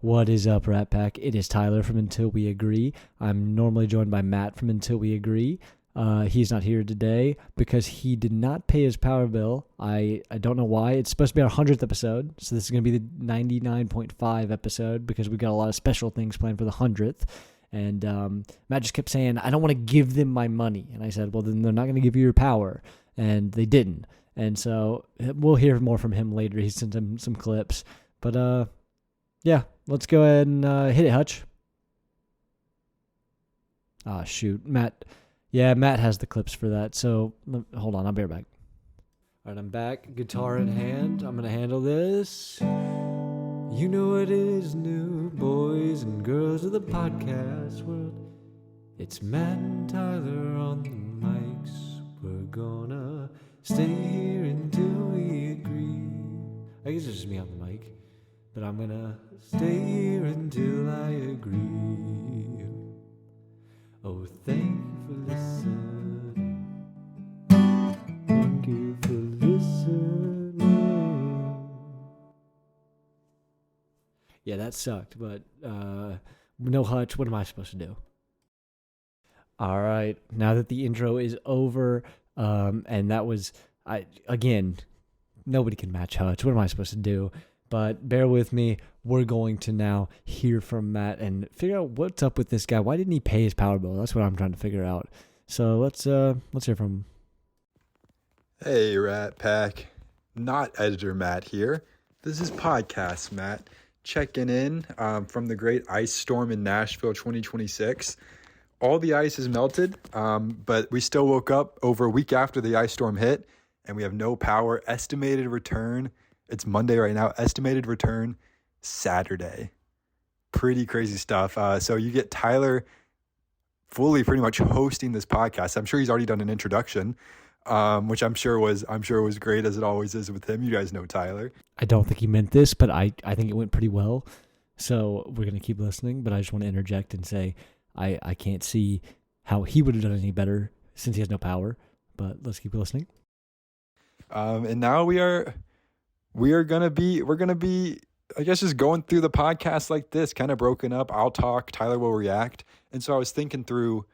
What is up, Rat Pack? It is Tyler from Until We Agree. I'm normally joined by Matt from Until We Agree. He's not here today because he did not pay his power bill. I don't know why. It's supposed to be our 100th episode, so this is going to be the 99.5 episode because we've got a lot of special things planned for the 100th. And Matt just kept saying, I don't want to give them my money. And I said, well, then they're not going to give you your power. And they didn't. And so we'll hear more from him later. He sent him some clips. But, yeah, let's go ahead and hit it, Hutch. Ah, shoot. Matt has the clips for that. So, hold on. I'll be right back. All right, I'm back. Guitar in hand. I'm going to handle this. You know it is new, boys and girls of the podcast world. It's Matt and Tyler on the mics. We're gonna stay here until we agree. I guess it's just me on the mic. But I'm gonna stay here until I agree. Oh, thank you for listening. Thank you for listening. Yeah, that sucked, but no Hutch. What am I supposed to do? All right, now that the intro is over, and that was, again, nobody can match Hutch. What am I supposed to do? But bear with me. We're going to now hear from Matt and figure out what's up with this guy. Why didn't he pay his power bill? That's what I'm trying to figure out. So let's hear from him. Hey, Rat Pack. Not editor Matt here. This is podcast Matt checking in from the great ice storm in Nashville 2026. All the ice is melted, but we still woke up over a week after the ice storm hit, and we have no power. Estimated return. It's Monday right now. Estimated return Saturday. Pretty crazy stuff. So you get Tyler fully pretty much hosting this podcast. I'm sure he's already done an introduction, which I'm sure was great, as it always is with him. You guys know Tyler. I don't think he meant this, but I think it went pretty well. So we're going to keep listening, but I just want to interject and say I can't see how he would have done any better since he has no power, but let's keep listening. And now we're going to be, I guess, just going through the podcast like this, kind of broken up. I'll talk, Tyler will react. And so I was thinking through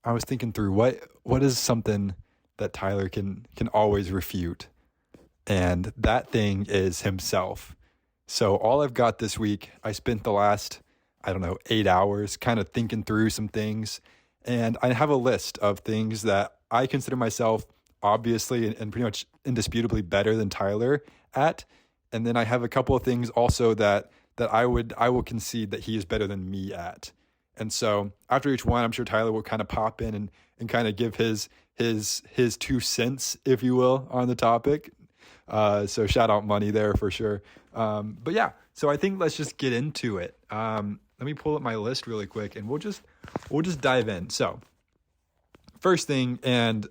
what is something that Tyler can always refute. And that thing is himself. So all I've got this week, I spent the last, 8 hours kind of thinking through some things. And I have a list of things that I consider myself obviously and pretty much indisputably better than Tyler at. And then I have a couple of things also that I will concede that he is better than me at. And so after each one, I'm sure Tyler will kind of pop in and kind of give his 2 cents, if you will, on the topic. So shout out money there for sure. But yeah, so I think let's just get into it. Let me pull up my list really quick and we'll just dive in. So first thing, and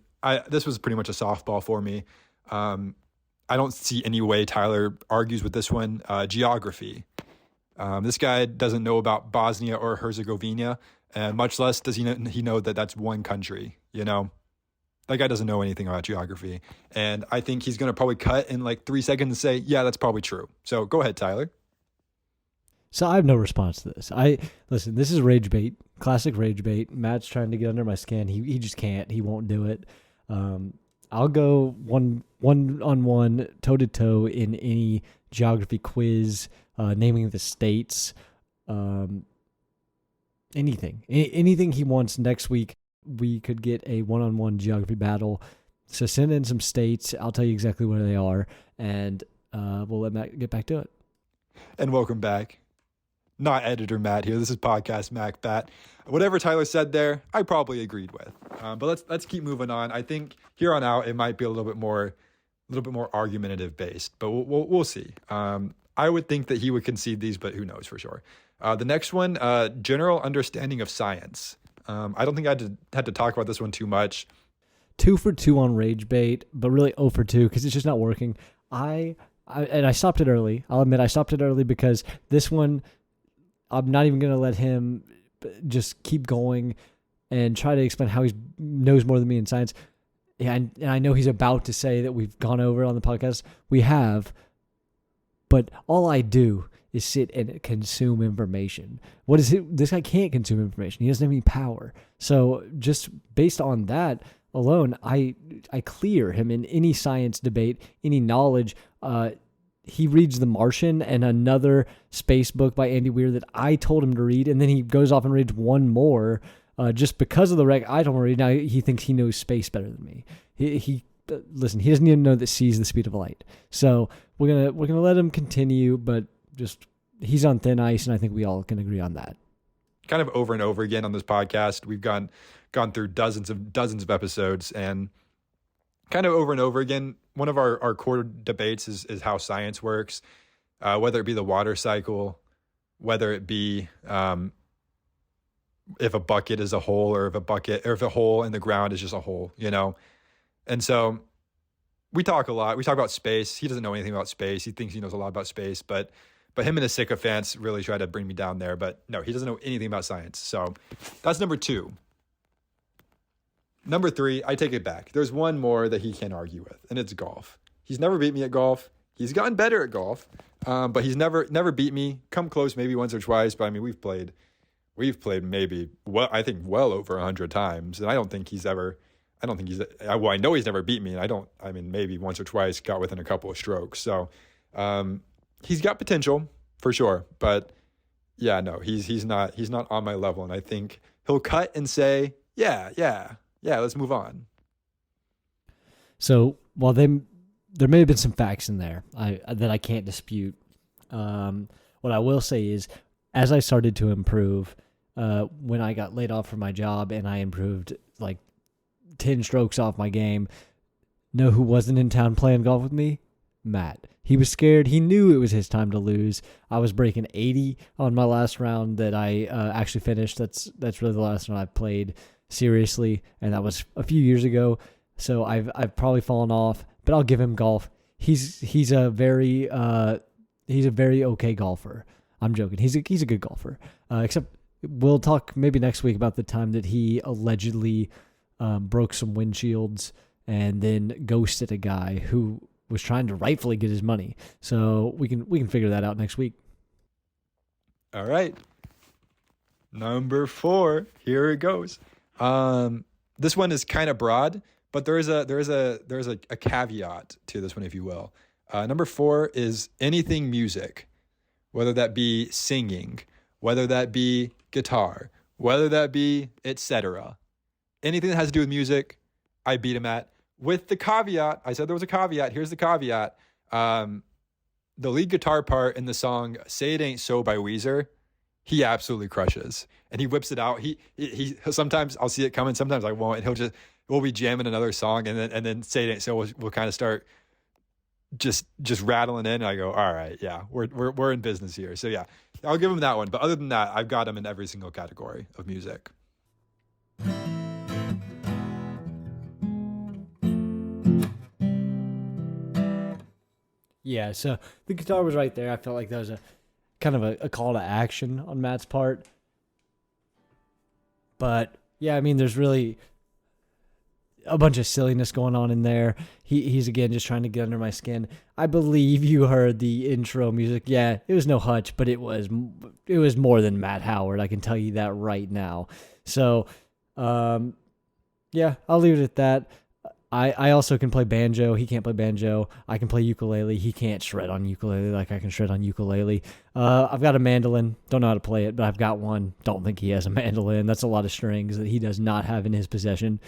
this was pretty much a softball for me. I don't see any way Tyler argues with this one. Geography. This guy doesn't know about Bosnia or Herzegovina, and much less does he know that that's one country, you know? That guy doesn't know anything about geography. And I think he's going to probably cut in like 3 seconds and say, yeah, that's probably true. So go ahead, Tyler. So I have no response to this. Listen, this is rage bait, classic rage bait. Matt's trying to get under my skin. He just can't. He won't do it. I'll go one-on-one, toe-to-toe in any geography quiz, naming the states, anything he wants next week. We could get a one-on-one geography battle. So send in some states. I'll tell you exactly where they are, and we'll let Matt get back to it. And welcome back. Not editor Matt here. This is podcast Mac Bat. Whatever Tyler said there, I probably agreed with. But let's keep moving on. I think here on out it might be a little bit more argumentative based, but we'll see. I would think that he would concede these, but who knows for sure. The next one, general understanding of science. I don't think I had to talk about this one too much. 2 for 2 on rage bait, but really 0 for 2 because it's just not working. I stopped it early. I'll admit I stopped it early because this one, I'm not even going to let him just keep going and try to explain how he knows more than me in science. Yeah, and I know he's about to say that we've gone over on the podcast. We have, but all I do is sit and consume information. What is it? This guy can't consume information. He doesn't have any power. So just based on that alone, I clear him in any science debate, any knowledge. He reads The Martian and another space book by Andy Weir that I told him to read, and then he goes off and reads one more just because of the rec I told him to read. Now he thinks he knows space better than me. He listen. He doesn't even know that C is the speed of light. So we're gonna let him continue, but just he's on thin ice, and I think we all can agree on that. Kind of over and over again on this podcast, we've gone through dozens of episodes, and kind of over and over again, one of our core debates is how science works, whether it be the water cycle, whether it be if a bucket is a hole, or if a hole in the ground is just a hole, And so we talk a lot. We talk about space. He doesn't know anything about space. He thinks he knows a lot about space, but him and his sycophants really try to bring me down there. But no, he doesn't know anything about science. So that's number 2. Number 3, I take it back. There's one more that he can't argue with, and it's golf. He's never beat me at golf. He's gotten better at golf, but he's never beat me. Come close maybe once or twice, but I mean, we've played maybe, I think well over 100 times, and I know he's never beat me, and maybe once or twice got within a couple of strokes. So he's got potential for sure, but yeah, no, he's not on my level, and I think he'll cut and say, yeah, let's move on. So while there may have been some facts in there that I can't dispute, what I will say is, as I started to improve, when I got laid off from my job and I improved like 10 strokes off my game, know who wasn't in town playing golf with me? Matt. He was scared. He knew it was his time to lose. I was breaking 80 on my last round that I actually finished. That's really the last one I've played seriously, and that was a few years ago. So I've probably fallen off, but I'll give him golf. He's a very okay golfer. I'm joking. He's a good golfer. Except we'll talk maybe next week about the time that he allegedly broke some windshields and then ghosted a guy who was trying to rightfully get his money. So we can figure that out next week. All right. Number 4. Here it goes. This one is kind of broad, but there is a caveat to this one, if you will. Number 4 is anything music, whether that be singing, whether that be guitar, whether that be etc. Anything that has to do with music, I beat him at. With the caveat, I said there was a caveat. Here's the caveat. The lead guitar part in the song "Say It Ain't So" by Weezer, he absolutely crushes, and he whips it out. He sometimes I'll see it coming, sometimes I won't, and we'll be jamming another song, and then "Say It Ain't So" we'll kind of start just rattling in. And I go, all right, yeah, we're in business here. So yeah, I'll give him that one. But other than that, I've got him in every single category of music. Yeah, so the guitar was right there. I felt like that was a kind of a call to action on Matt's part. But yeah, I mean, there's really a bunch of silliness going on in there. He's again just trying to get under my skin. I believe you heard the intro music. Yeah, it was no Hutch, but it was more than Matt Howard. I can tell you that right now. So, yeah, I'll leave it at that. I also can play banjo. He can't play banjo. I can play ukulele. He can't shred on ukulele like I can shred on ukulele. I've got a mandolin. Don't know how to play it, but I've got one. Don't think he has a mandolin. That's a lot of strings that he does not have in his possession.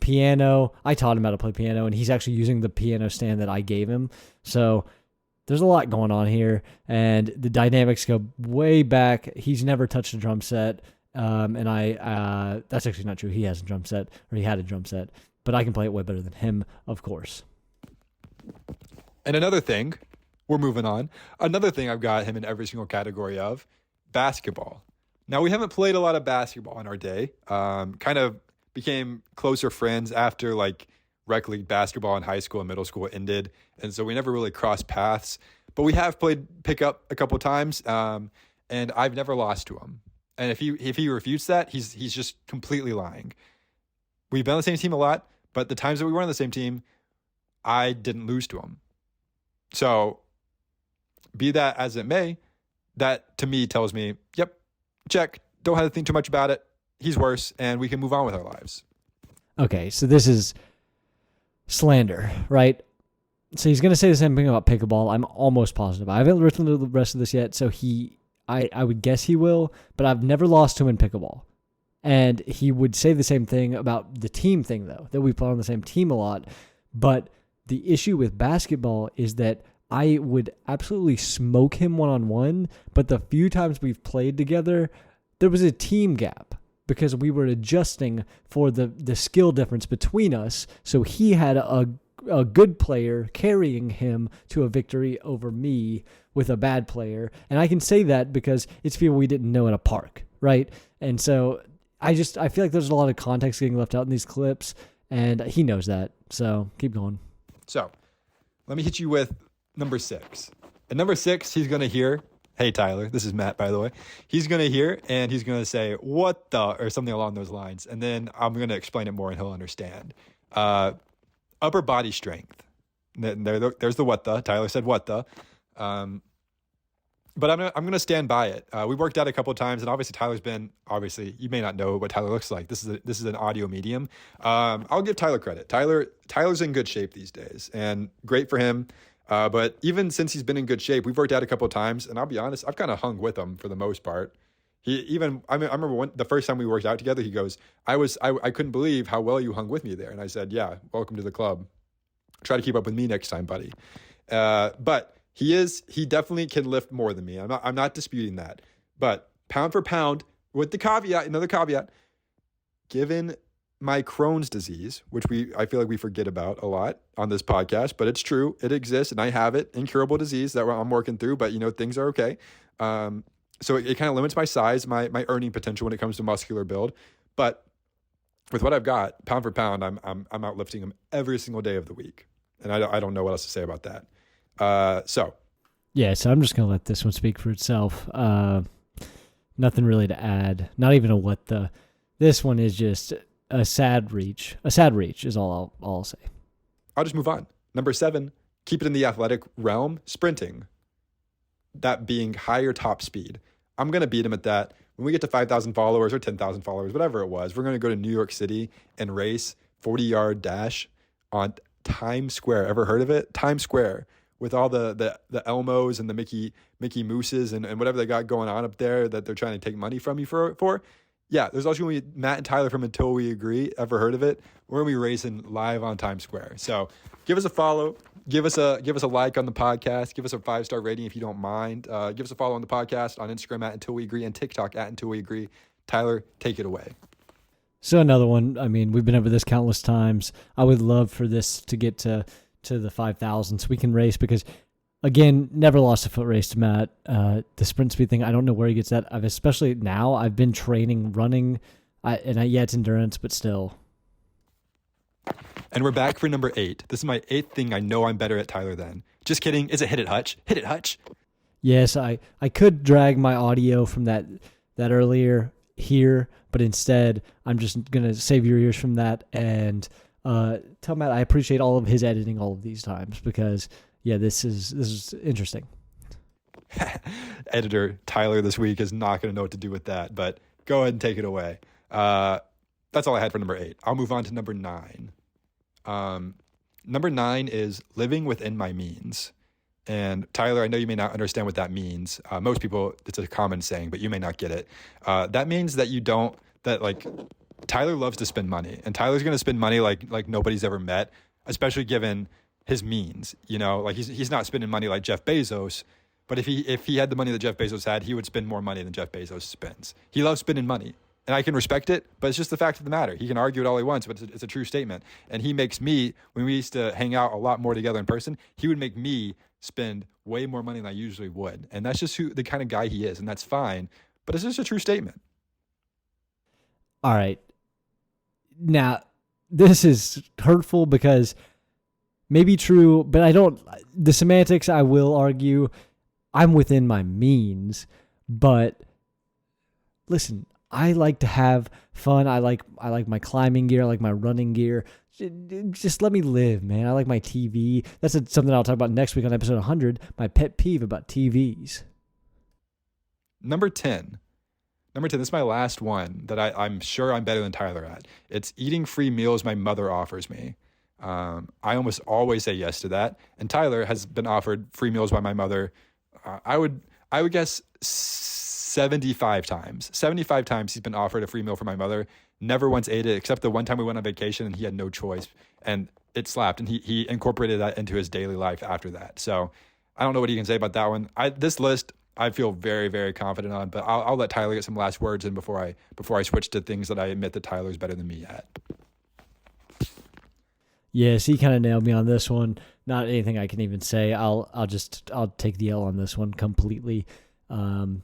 Piano. I taught him how to play piano, and he's actually using the piano stand that I gave him. So there's a lot going on here, and the dynamics go way back. He's never touched a drum set, and that's actually not true. He has a drum set, or he had a drum set. But I can play it way better than him, of course. And another thing, we're moving on. Another thing I've got him in every single category of, basketball. Now, we haven't played a lot of basketball in our day. Kind of became closer friends after like rec league basketball in high school and middle school ended. And so we never really crossed paths. But we have played pickup a couple times, and I've never lost to him. And if he refutes that, he's just completely lying. We've been on the same team a lot, but the times that we were on the same team, I didn't lose to him. So be that as it may, that to me tells me, yep, check. Don't have to think too much about it. He's worse, and we can move on with our lives. Okay, so this is slander, right? So he's going to say the same thing about pickleball. I'm almost positive. I haven't written the rest of this yet, so I would guess he will, but I've never lost to him in pickleball. And he would say the same thing about the team thing, though, that we play on the same team a lot. But the issue with basketball is that I would absolutely smoke him one-on-one, but the few times we've played together, there was a team gap because we were adjusting for the skill difference between us. So he had a good player carrying him to a victory over me with a bad player. And I can say that because it's people we didn't know at a park, right? And so I feel like there's a lot of context getting left out in these clips, and he knows that. So keep going. So let me hit you with number 6. At number 6, he's going to hear, hey, Tyler, this is Matt, by the way. He's going to hear, and he's going to say, what the, or something along those lines. And then I'm going to explain it more, and he'll understand. Upper body strength. There's the what the. Tyler said what the. But I'm going to stand by it. We worked out a couple of times, and obviously, you may not know what Tyler looks like. This is an audio medium. I'll give Tyler credit. Tyler's in good shape these days, and great for him. But even since he's been in good shape, we've worked out a couple of times, and I'll be honest, I've kind of hung with him for the most part. I remember the first time we worked out together, he goes, I couldn't believe how well you hung with me there. And I said, yeah, welcome to the club. Try to keep up with me next time, buddy. But he definitely can lift more than me. I'm not disputing that. But pound for pound, with the caveat, another caveat, given my Crohn's disease, which I feel like we forget about a lot on this podcast, but it's true. It exists, and I have it, incurable disease that I'm working through, but things are okay. So it kind of limits my size, my earning potential when it comes to muscular build. But with what I've got, pound for pound, I'm outlifting him every single day of the week. And I don't know what else to say about that. So I'm just going to let this one speak for itself. Nothing really to add. Not even a what the. This one is just a sad reach. A sad reach is all I'll say. I'll just move on. Number 7, keep it in the athletic realm, sprinting. That being higher top speed. I'm going to beat him at that. When we get to 5,000 followers or 10,000 followers, whatever it was, we're going to go to New York City and race 40-yard dash on Times Square. Ever heard of it? Times Square, with all the Elmos and the Mickey Mooses and whatever they got going on up there that they're trying to take money from you for. Yeah, there's also going to be Matt and Tyler from Until We Agree. Ever heard of it? We're going to be racing live on Times Square. So give us a follow. Give us a like on the podcast. Give us a 5-star rating if you don't mind. Give us a follow on the podcast on Instagram at Until We Agree and TikTok at Until We Agree. Tyler, take it away. So another one. I mean, we've been over this countless times. I would love for this to get to the 5,000 so we can race because, again, never lost a foot race to Matt. The sprint speed thing, I don't know where he gets that. Especially now, I've been training running. It's endurance, but still. And we're back for number 8. This is my 8th thing I know I'm better at Tyler than. Just kidding. Is it Hit It Hutch? Hit It Hutch. Yes, I could drag my audio from that earlier here, but instead I'm just going to save your ears from that and tell Matt I appreciate all of his editing all of these times because, yeah, this is interesting. Editor Tyler this week is not going to know what to do with that, but go ahead and take it away. That's all I had for number 8. I'll move on to number 9. Number 9 is living within my means. And Tyler, I know you may not understand what that means. Most people, it's a common saying, but you may not get it. That means that Tyler loves to spend money, and Tyler's going to spend money like nobody's ever met, especially given his means. He's not spending money like Jeff Bezos, but if he had the money that Jeff Bezos had, he would spend more money than Jeff Bezos spends. He loves spending money. And I can respect it, but it's just the fact of the matter. He can argue it all he wants, but it's a true statement. And he makes me, when we used to hang out a lot more together in person, he would make me spend way more money than I usually would. And that's just the kind of guy he is, and that's fine. But it's just a true statement. All right. Now, this is hurtful because maybe true, but the semantics, I will argue, I'm within my means. But listen, I like to have fun. I like my climbing gear. I like my running gear. Just let me live, man. I like my TV. That's something I'll talk about next week on episode 100. My pet peeve about TVs. Number 10. Number 10, this is my last one that I'm sure I'm better than Tyler at. It's eating free meals my mother offers me. I almost always say yes to that. And Tyler has been offered free meals by my mother. I would guess 75 times. 75 times he's been offered a free meal from my mother. Never once ate it, except the one time we went on vacation and he had no choice. And it slapped. And he incorporated that into his daily life after that. So I don't know what he can say about that one. This list I feel very, very confident on, but I'll let Tyler get some last words in before I switch to things that I admit that Tyler's better than me at. Yes, he kind of nailed me on this one. Not anything I can even say. I'll take the L on this one completely. And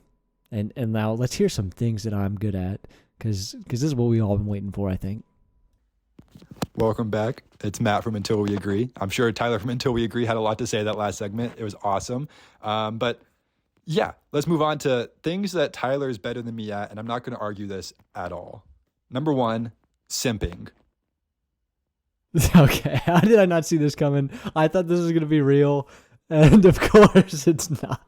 now let's hear some things that I'm good at, because this is what we all been waiting for, I think. Welcome back. It's Matt from Until We Agree. I'm sure Tyler from Until We Agree had a lot to say that last segment. It was awesome. But yeah, let's move on to things that Tyler is better than me at, and I'm not going to argue this at all. Number 1, simping. Okay, how did I not see this coming? I thought this was going to be real, and of course it's not.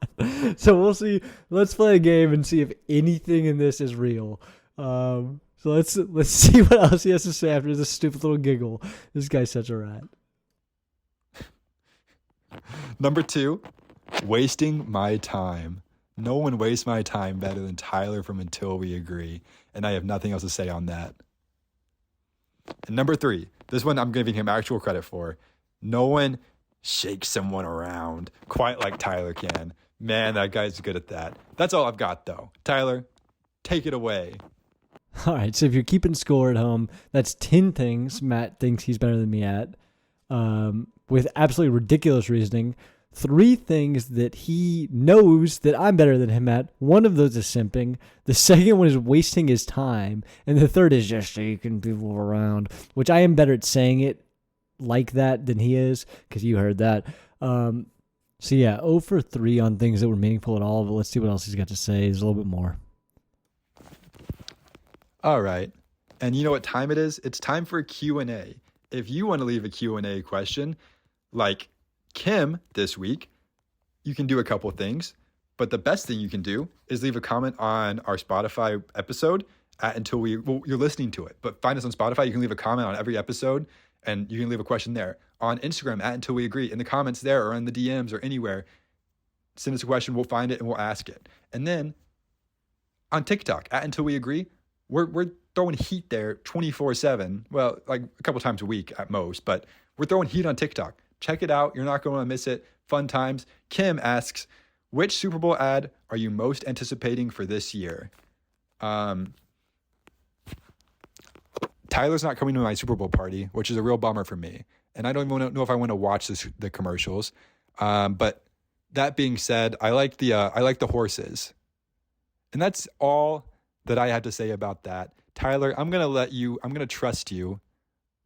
So we'll see. Let's play a game and see if anything in this is real. So let's see what else he has to say after this stupid little giggle. This guy's such a rat. Number 2, wasting my time. No one wastes my time better than Tyler from Until We Agree, and I have nothing else to say on that. And number 3, this one I'm giving him actual credit for. No one shakes someone around quite like Tyler can. Man, that guy's good at that. That's all I've got, though. Tyler, take it away. All right, so if you're keeping score at home, that's 10 things Matt thinks he's better than me at, with absolutely ridiculous reasoning. 3 things that he knows that I'm better than him at. One of those is simping. The second one is wasting his time. And the third is just shaking people around, which I am better at saying it like that than he is, because you heard that. So yeah, 0 for 3 on things that were meaningful at all, but let's see what else he's got to say. There's a little bit more. All right. And you know what time it is? It's time for a Q&A. If you want to leave a Q&A question, like Kim this week, you can do a couple of things, but the best thing you can do is leave a comment on our Spotify episode you're listening to it, but find us on Spotify. You can leave a comment on every episode and you can leave a question there. On Instagram Until We Agree, in the comments there or in the DMs or anywhere, send us a question. We'll find it and we'll ask it. And then on TikTok Until We Agree, we're throwing heat there 24/7. Well, like a couple times a week at most, but we're throwing heat on TikTok. Check it out. You're not going to miss it. Fun times. Kim asks, which Super Bowl ad are you most anticipating for this year? Tyler's not coming to my Super Bowl party, which is a real bummer for me. And I don't even know if I want to watch the commercials. But that being said, I like the horses. And that's all that I have to say about that. Tyler, I'm going to trust you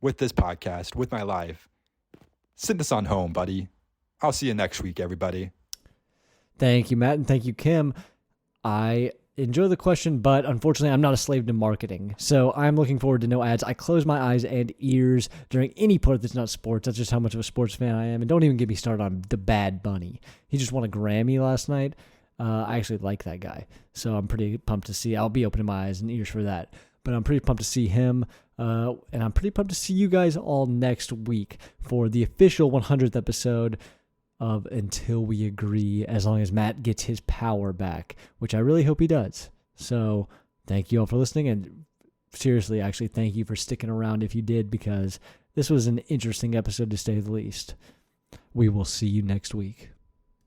with this podcast, with my life. Send this on home, buddy. I'll see you next week, everybody. Thank you, Matt, and thank you, Kim. I enjoy the question, but unfortunately, I'm not a slave to marketing. So I'm looking forward to no ads. I close my eyes and ears during any part that's not sports. That's just how much of a sports fan I am. And don't even get me started on the Bad Bunny. He just won a Grammy last night. I actually like that guy. So I'm pretty pumped to see. I'll be opening my eyes and ears for that. But I'm pretty pumped to see him. And I'm pretty pumped to see you guys all next week for the official 100th episode of Until We Agree, as long as Matt gets his power back, which I really hope he does. So thank you all for listening. And seriously, actually, thank you for sticking around if you did, because this was an interesting episode to say the least. We will see you next week.